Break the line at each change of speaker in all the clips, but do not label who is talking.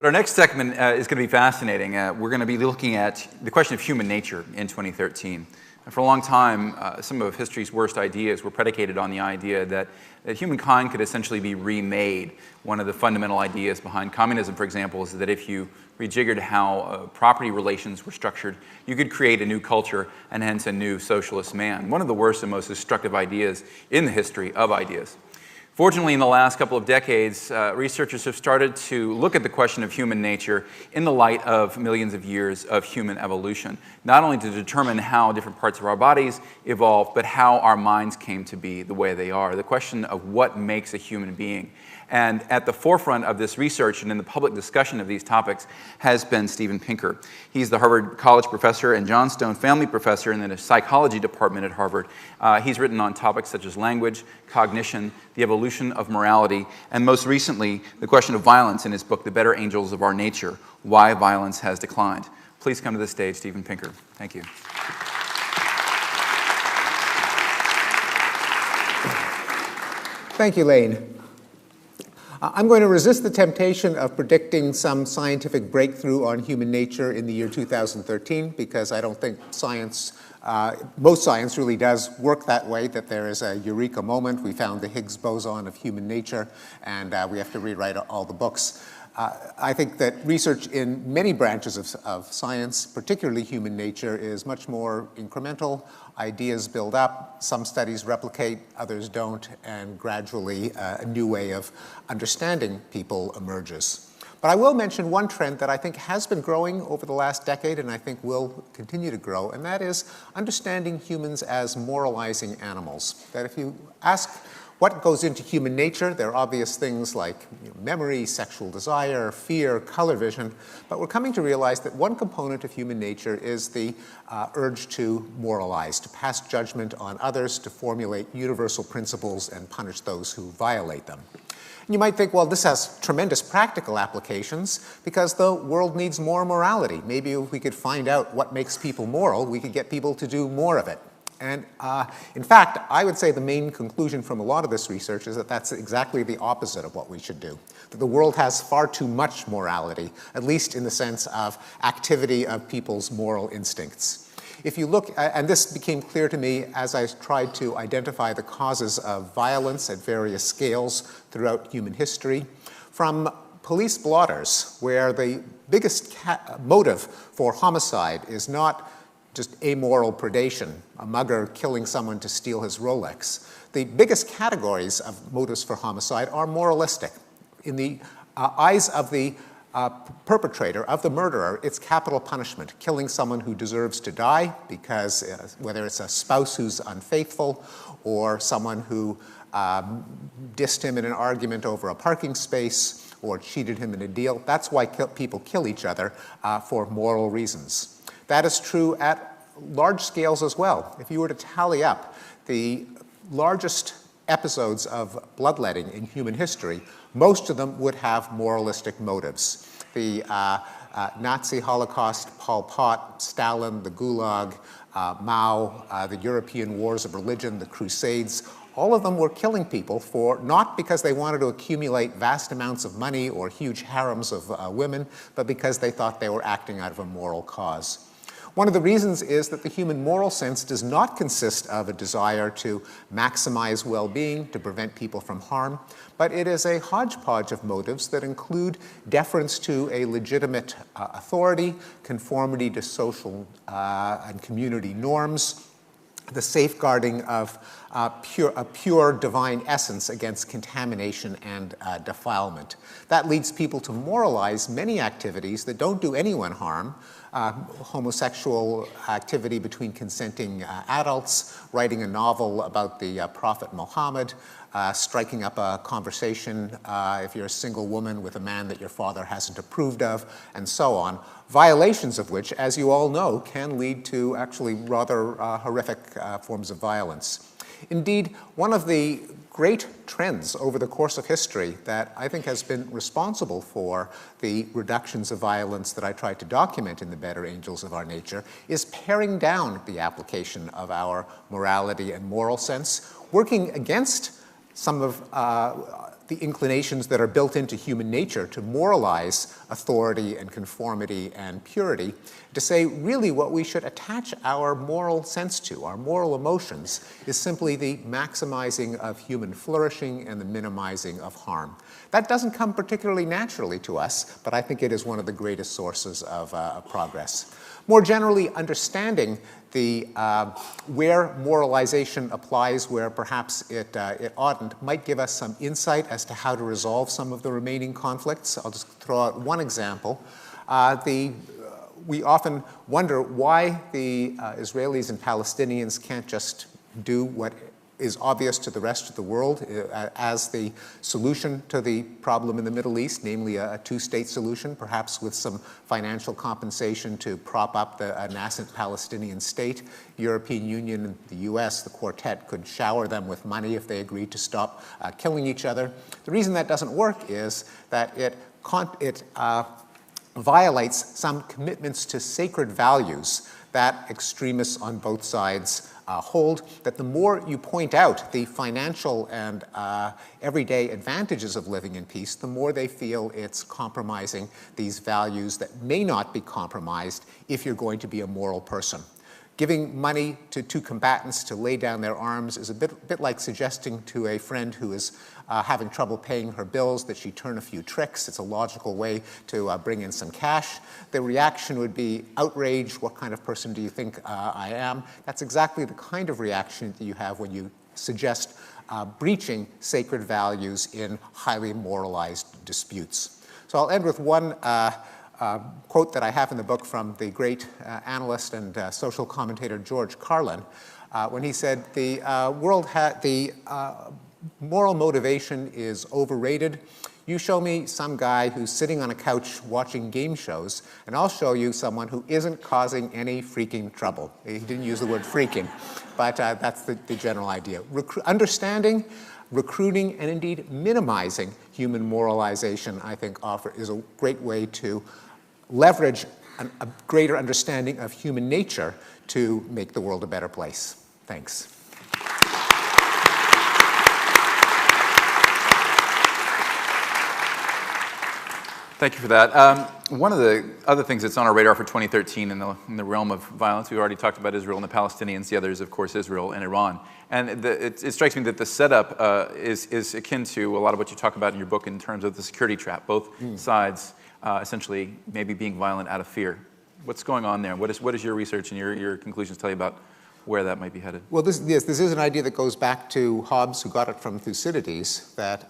Our next segment is going to be fascinating. We're going to be looking at the question of human nature in 2013. And for a long time, some of history's worst ideas were predicated on the idea that humankind could essentially be remade. One of the fundamental ideas behind communism, for example, is that if you rejiggered how property relations were structured, you could create a new culture and hence a new socialist man. One of the worst and most destructive ideas in the history of ideas. Fortunately, in the last couple of decades, researchers have started to look at the question of human nature in the light of millions of years of human evolution, not only to determine how different parts of our bodies evolved, but how our minds came to be the way they are, the question of what makes a human being. And at the forefront of this research and in the public discussion of these topics has been Steven Pinker. He's the Harvard College professor and Johnstone Family Professor in the psychology department at Harvard. He's written on topics such as language, cognition, the evolution of morality, and most recently, the question of violence in his book, The Better Angels of Our Nature, Why Violence Has Declined. Please come to the stage, Steven Pinker. Thank you.
Thank you, Lane. I'm going to resist the temptation of predicting some scientific breakthrough on human nature in the year 2013 because I don't think science, most science really does work that way, that there is a eureka moment. We found the Higgs boson of human nature and we have to rewrite all the books. I think that research in many branches of science, particularly human nature, is much more incremental. Ideas build up, some studies replicate, others don't, and gradually a new way of understanding people emerges. But I will mention one trend that I think has been growing over the last decade and I think will continue to grow, and that is understanding humans as moralizing animals. That if you ask what goes into human nature, there are obvious things like memory, sexual desire, fear, color vision, but we're coming to realize that one component of human nature is the urge to moralize, to pass judgment on others, to formulate universal principles and punish those who violate them. And you might think, well, this has tremendous practical applications because the world needs more morality. Maybe if we could find out what makes people moral, we could get people to do more of it. And in fact, I would say the main conclusion from a lot of this research is that that's exactly the opposite of what we should do. That the world has far too much morality, at least in the sense of activity of people's moral instincts. If you look, and this became clear to me as I tried to identify the causes of violence at various scales throughout human history, from police blotters, where the biggest motive for homicide is not just amoral predation, a mugger killing someone to steal his Rolex. The biggest categories of motives for homicide are moralistic. In the eyes of the perpetrator, of the murderer, it's capital punishment, killing someone who deserves to die because whether it's a spouse who's unfaithful or someone who dissed him in an argument over a parking space or cheated him in a deal, that's why people kill each other for moral reasons. That is true at large scales as well. If you were to tally up the largest episodes of bloodletting in human history, most of them would have moralistic motives. The Nazi Holocaust, Pol Pot, Stalin, the Gulag, Mao, the European wars of religion, the Crusades, all of them were killing people for not because they wanted to accumulate vast amounts of money or huge harems of women, but because they thought they were acting out of a moral cause. One of the reasons is that the human moral sense does not consist of a desire to maximize well-being, to prevent people from harm, but it is a hodgepodge of motives that include deference to a legitimate authority, conformity to social and community norms, the safeguarding of a pure divine essence against contamination and defilement. That leads people to moralize many activities that don't do anyone harm, homosexual activity between consenting adults, writing a novel about the Prophet Muhammad, striking up a conversation if you're a single woman with a man that your father hasn't approved of, and so on, violations of which, as you all know, can lead to actually rather horrific forms of violence. Indeed, one of the great trends over the course of history that I think has been responsible for the reductions of violence that I tried to document in The Better Angels of Our Nature is paring down the application of our morality and moral sense, working against some of the inclinations that are built into human nature to moralize authority and conformity and purity, to say really what we should attach our moral sense to, our moral emotions, is simply the maximizing of human flourishing and the minimizing of harm. That doesn't come particularly naturally to us, but I think it is one of the greatest sources of progress. More generally, understanding where moralization applies, where perhaps it oughtn't, might give us some insight as to how to resolve some of the remaining conflicts. I'll just throw out one example. We often wonder why the Israelis and Palestinians can't just do what is obvious to the rest of the world as the solution to the problem in the Middle East, namely a two-state solution, perhaps with some financial compensation to prop up a nascent Palestinian state. The European Union and the US, the quartet, could shower them with money if they agreed to stop killing each other. The reason that doesn't work is that it violates some commitments to sacred values that extremists on both sides hold, that the more you point out the financial and everyday advantages of living in peace, the more they feel it's compromising these values that may not be compromised if you're going to be a moral person. Giving money to two combatants to lay down their arms is a bit like suggesting to a friend who is having trouble paying her bills that she turn a few tricks. It's a logical way to bring in some cash. The reaction would be outrage. What kind of person do you think I am? That's exactly the kind of reaction that you have when you suggest breaching sacred values in highly moralized disputes. So I'll end with one quote that I have in the book from the great analyst and social commentator George Carlin, when he said, the moral motivation is overrated. You show me some guy who's sitting on a couch watching game shows, and I'll show you someone who isn't causing any freaking trouble. He didn't use the word freaking, but that's the general idea. Understanding, recruiting, and indeed minimizing human moralization, I think, is a great way to leverage a greater understanding of human nature to make the world a better place. Thanks.
Thank you for that. One of the other things that's on our radar for 2013 in the realm of violence, we already talked about Israel and the Palestinians. The other is, of course, Israel and Iran. And it strikes me that the setup is akin to a lot of what you talk about in your book in terms of the security trap, both sides essentially maybe being violent out of fear. What's going on there? What is your research and your conclusions tell you about where that might be headed?
Well, this is an idea that goes back to Hobbes, who got it from Thucydides, that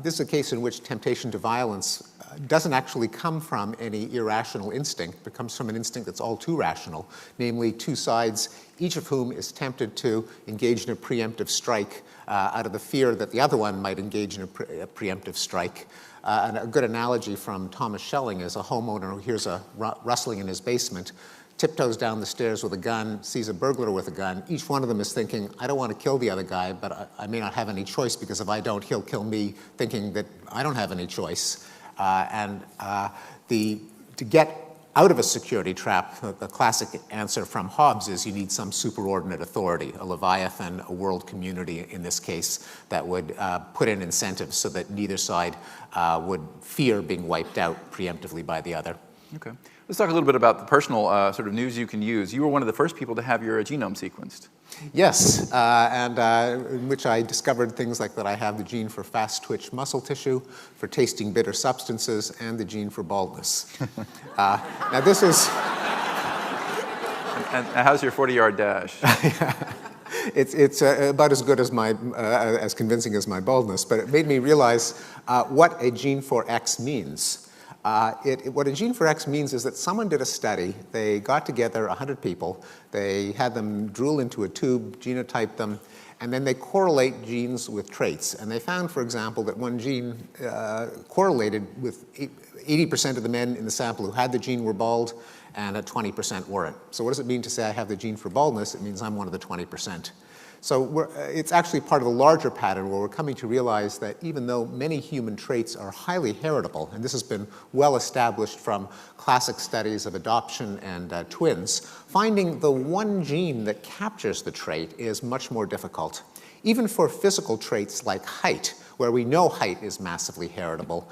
this is a case in which temptation to violence doesn't actually come from any irrational instinct, but comes from an instinct that's all too rational, namely two sides, each of whom is tempted to engage in a preemptive strike out of the fear that the other one might engage in a preemptive strike. And a good analogy from Thomas Schelling is a homeowner who hears a rustling in his basement, tiptoes down the stairs with a gun, sees a burglar with a gun. Each one of them is thinking, I don't want to kill the other guy, but I may not have any choice, because if I don't, he'll kill me, thinking that I don't have any choice. To get out of a security trap, the classic answer from Hobbes is you need some superordinate authority, a leviathan, a world community in this case, that would put in incentives so that neither side would fear being wiped out preemptively by the other.
Okay. Let's talk a little bit about the personal sort of news you can use. You were one of the first people to have your genome sequenced.
Yes, in which I discovered things like that I have the gene for fast-twitch muscle tissue, for tasting bitter substances, and the gene for baldness. Now this is...
And how's your 40-yard dash?
It's about as good as as convincing as my baldness, but it made me realize what a gene for X means. What a gene for X means is that someone did a study. They got together 100 people. They had them drool into a tube, genotype them, and then they correlate genes with traits. And they found, for example, that one gene correlated with 80% of the men in the sample who had the gene were bald, and 20% weren't. So what does it mean to say I have the gene for baldness? It means I'm one of the 20%. So it's actually part of a larger pattern where we're coming to realize that even though many human traits are highly heritable, and this has been well established from classic studies of adoption and twins, finding the one gene that captures the trait is much more difficult. Even for physical traits like height, where we know height is massively heritable,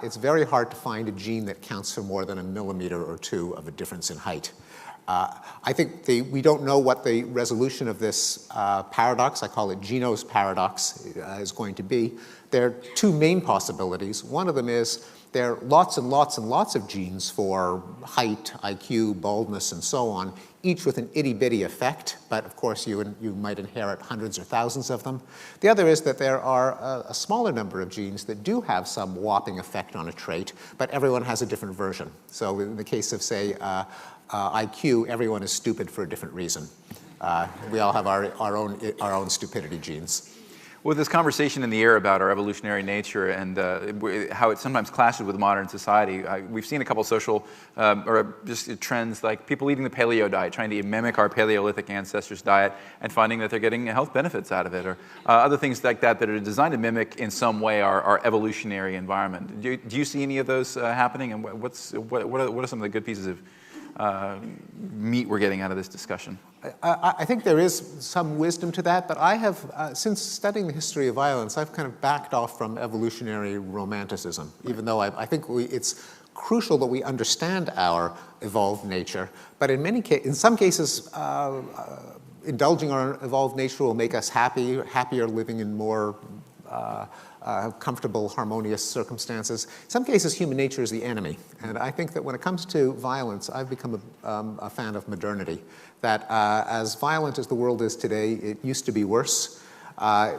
it's very hard to find a gene that counts for more than 1 millimeter or 2 of a difference in height. I think we don't know what the resolution of this paradox, I call it Geno's paradox, is going to be. There are 2 main possibilities. One of them is there are lots and lots and lots of genes for height, IQ, baldness, and so on, each with an itty-bitty effect, but of course you might inherit hundreds or thousands of them. The other is that there are a smaller number of genes that do have some whopping effect on a trait, but everyone has a different version. So in the case of, say, IQ, everyone is stupid for a different reason. We all have our own stupidity genes.
With this conversation in the air about our evolutionary nature and how it sometimes clashes with modern society, we've seen a couple social or just trends like people eating the paleo diet, trying to mimic our Paleolithic ancestors' diet and finding that they're getting health benefits out of it, or other things like that that are designed to mimic in some way our evolutionary environment. Do you see any of those happening, and what are some of the good pieces of meat we're getting out of this discussion?
I think there is some wisdom to that, but I have, since studying the history of violence, I've kind of backed off from evolutionary romanticism, even though I think it's crucial that we understand our evolved nature. But in some cases, indulging our evolved nature will make us happier living in more comfortable, harmonious circumstances. In some cases, human nature is the enemy. And I think that when it comes to violence, I've become a fan of modernity. That as violent as the world is today, it used to be worse.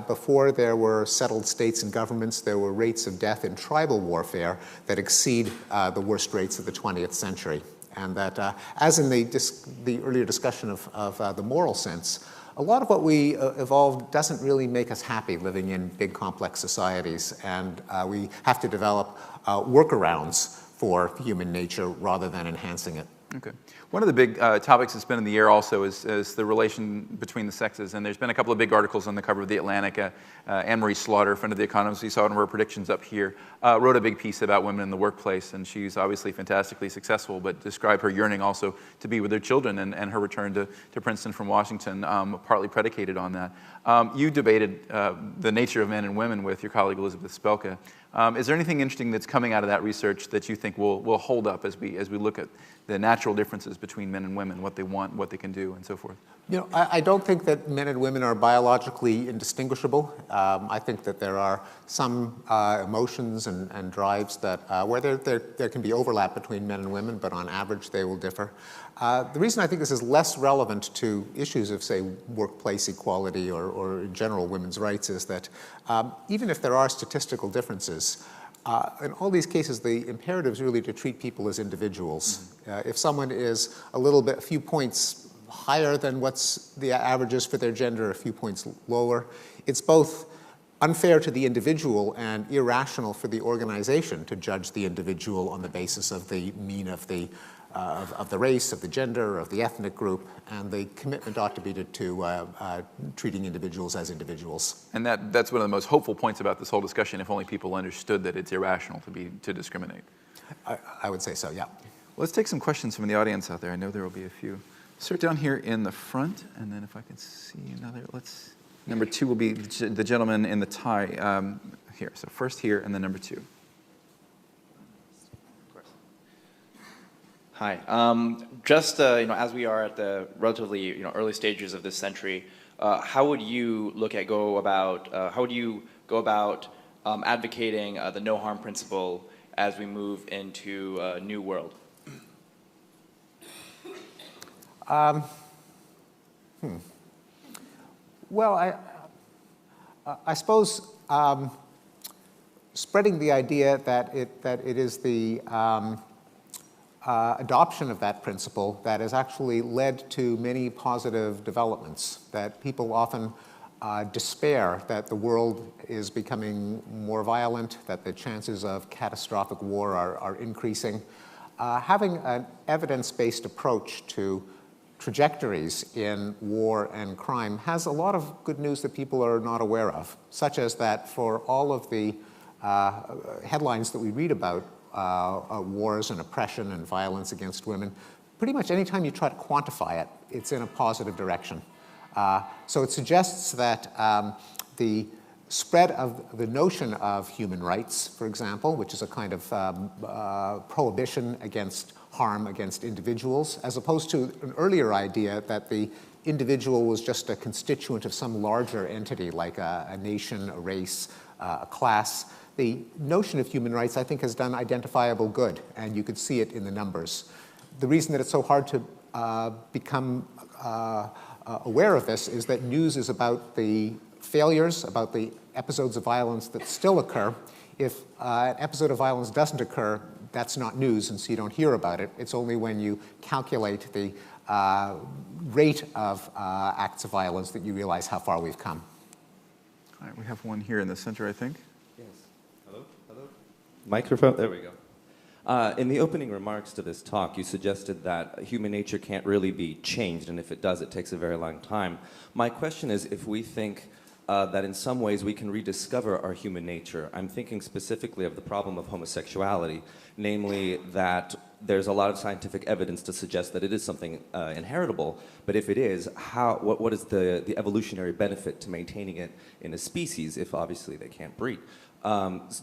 Before there were settled states and governments, there were rates of death in tribal warfare that exceed the worst rates of the 20th century. And that, as in the earlier discussion of the moral sense, a lot of what we evolved doesn't really make us happy living in big, complex societies, and we have to develop workarounds for human nature rather than enhancing it.
Okay. One of the big topics that's been in the air also is the relation between the sexes, and there's been a couple of big articles on the cover of The Atlantic. Anne-Marie Slaughter, friend of The Economist, we saw one of her predictions up here, wrote a big piece about women in the workplace, and she's obviously fantastically successful, but described her yearning also to be with her children, and her return to Princeton from Washington, partly predicated on that. You debated the nature of men and women with your colleague Elizabeth Spelke. Is there anything interesting that's coming out of that research that you think will hold up as we look at the natural differences between men and women, what they want, what they can do, and so forth?
You know, I don't think that men and women are biologically indistinguishable. I think that there are some emotions and drives that where there can be overlap between men and women, but on average they will differ. The reason I think this is less relevant to issues of, say, workplace equality or general women's rights is that even if there are statistical differences, in all these cases, the imperative is really to treat people as individuals. If someone is a few points higher than what's the averages for their gender, a few points lower, it's both unfair to the individual and irrational for the organization to judge the individual on the basis of the mean of the race, of the gender, of the ethnic group, and the commitment ought to be to treating individuals as individuals.
And that's one of the most hopeful points about this whole discussion, if only people understood that it's irrational to discriminate.
I would say so, yeah.
Well, let's take some questions from the audience out there. I know there will be a few. Start down here in the front, and then if I can see another, number 2 will be the gentleman in the tie here. So first here, and then number 2.
Hi. Just as we are at the relatively early stages of this century, how would you go about advocating the no harm principle as we move into a new world?
Well, I suppose spreading the idea that it is the adoption of that principle that has actually led to many positive developments, that people often despair that the world is becoming more violent, that the chances of catastrophic war are increasing. having an evidence-based approach to trajectories in war and crime has a lot of good news that people are not aware of, such as that for all of the headlines that we read about wars and oppression and violence against women, pretty much any time you try to quantify it, it's in a positive direction. So it suggests that the spread of the notion of human rights, for example, which is a kind of prohibition against harm against individuals, as opposed to an earlier idea that the individual was just a constituent of some larger entity like a nation, a race, a class. The notion of human rights, I think, has done identifiable good, and you could see it in the numbers. The reason that it's so hard to become aware of this is that news is about the failures, about the episodes of violence that still occur. If an episode of violence doesn't occur, that's not news, and so you don't hear about it. It's only when you calculate the rate of acts of violence that you realize how far we've come.
All right, we have one here in the center, I think.
Yes. Hello? Hello? Microphone? There we go. In the opening remarks to this talk, you suggested that human nature can't really be changed, and if it does, it takes a very long time. My question is, if we think that in some ways we can rediscover our human nature. I'm thinking specifically of the problem of homosexuality, namely that there's a lot of scientific evidence to suggest that it is something inheritable, but if it is, what is the evolutionary benefit to maintaining it in a species if obviously they can't breed?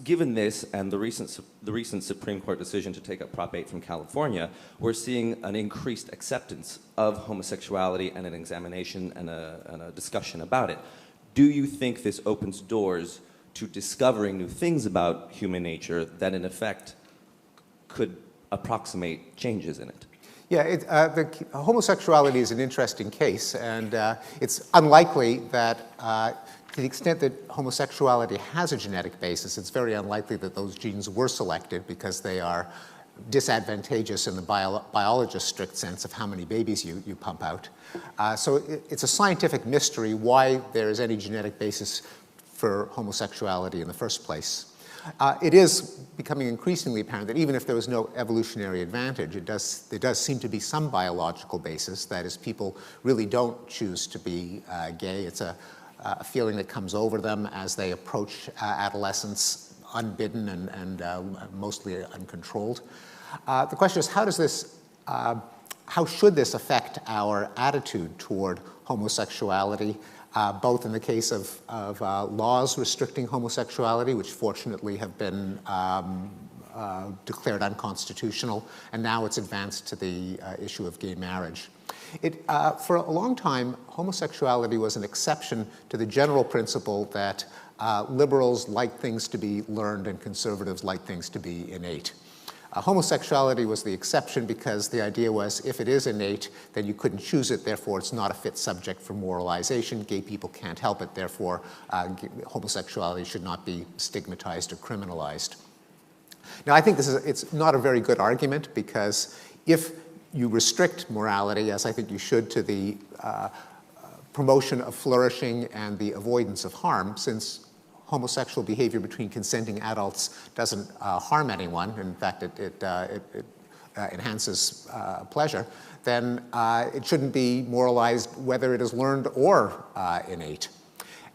Given this and the recent Supreme Court decision to take up Prop 8 from California, we're seeing an increased acceptance of homosexuality and an examination and a discussion about it. Do you think this opens doors to discovering new things about human nature that in effect could approximate changes in it?
Yeah, homosexuality is an interesting case, and it's unlikely that to the extent that homosexuality has a genetic basis, it's very unlikely that those genes were selected because they are disadvantageous in the biologist's strict sense of how many babies you pump out. So it's a scientific mystery why there is any genetic basis for homosexuality in the first place. It is becoming increasingly apparent that even if there was no evolutionary advantage, there does seem to be some biological basis. That is, people really don't choose to be gay. It's a feeling that comes over them as they approach adolescence, unbidden and mostly uncontrolled. The question is, how should this affect our attitude toward homosexuality, both in the case of laws restricting homosexuality, which fortunately have been declared unconstitutional, and now it's advanced to the issue of gay marriage. For a long time, homosexuality was an exception to the general principle that liberals like things to be learned and conservatives like things to be innate. Homosexuality was the exception because the idea was if it is innate, then you couldn't choose it, therefore it's not a fit subject for moralization. Gay people can't help it, therefore homosexuality should not be stigmatized or criminalized. Now I think it's not a very good argument because if you restrict morality, as I think you should, to the promotion of flourishing and the avoidance of harm, since homosexual behavior between consenting adults doesn't harm anyone, in fact it enhances pleasure, then it shouldn't be moralized whether it is learned or innate.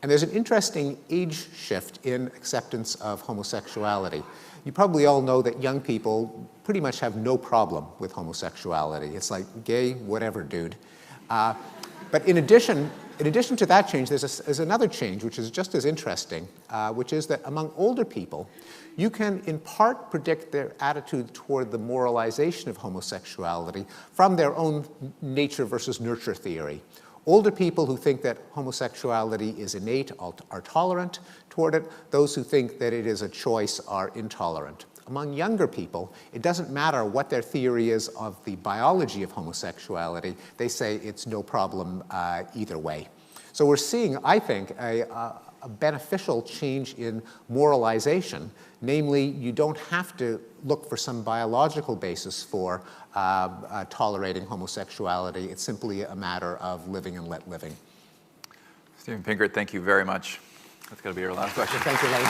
And there's an interesting age shift in acceptance of homosexuality. You probably all know that young people pretty much have no problem with homosexuality. It's like, gay, whatever, dude. But in addition to that change, there's another change, which is just as interesting, which is that among older people, you can in part predict their attitude toward the moralization of homosexuality from their own nature versus nurture theory. Older people who think that homosexuality is innate are tolerant toward it. Those who think that it is a choice are intolerant. Among younger people, it doesn't matter what their theory is of the biology of homosexuality. They say it's no problem either way. So we're seeing, I think, a beneficial change in moralization. Namely, you don't have to look for some biological basis for tolerating homosexuality. It's simply a matter of living and let living.
Stephen Pinker, thank you very much. That's going to be our last question.
Thank you, Lane.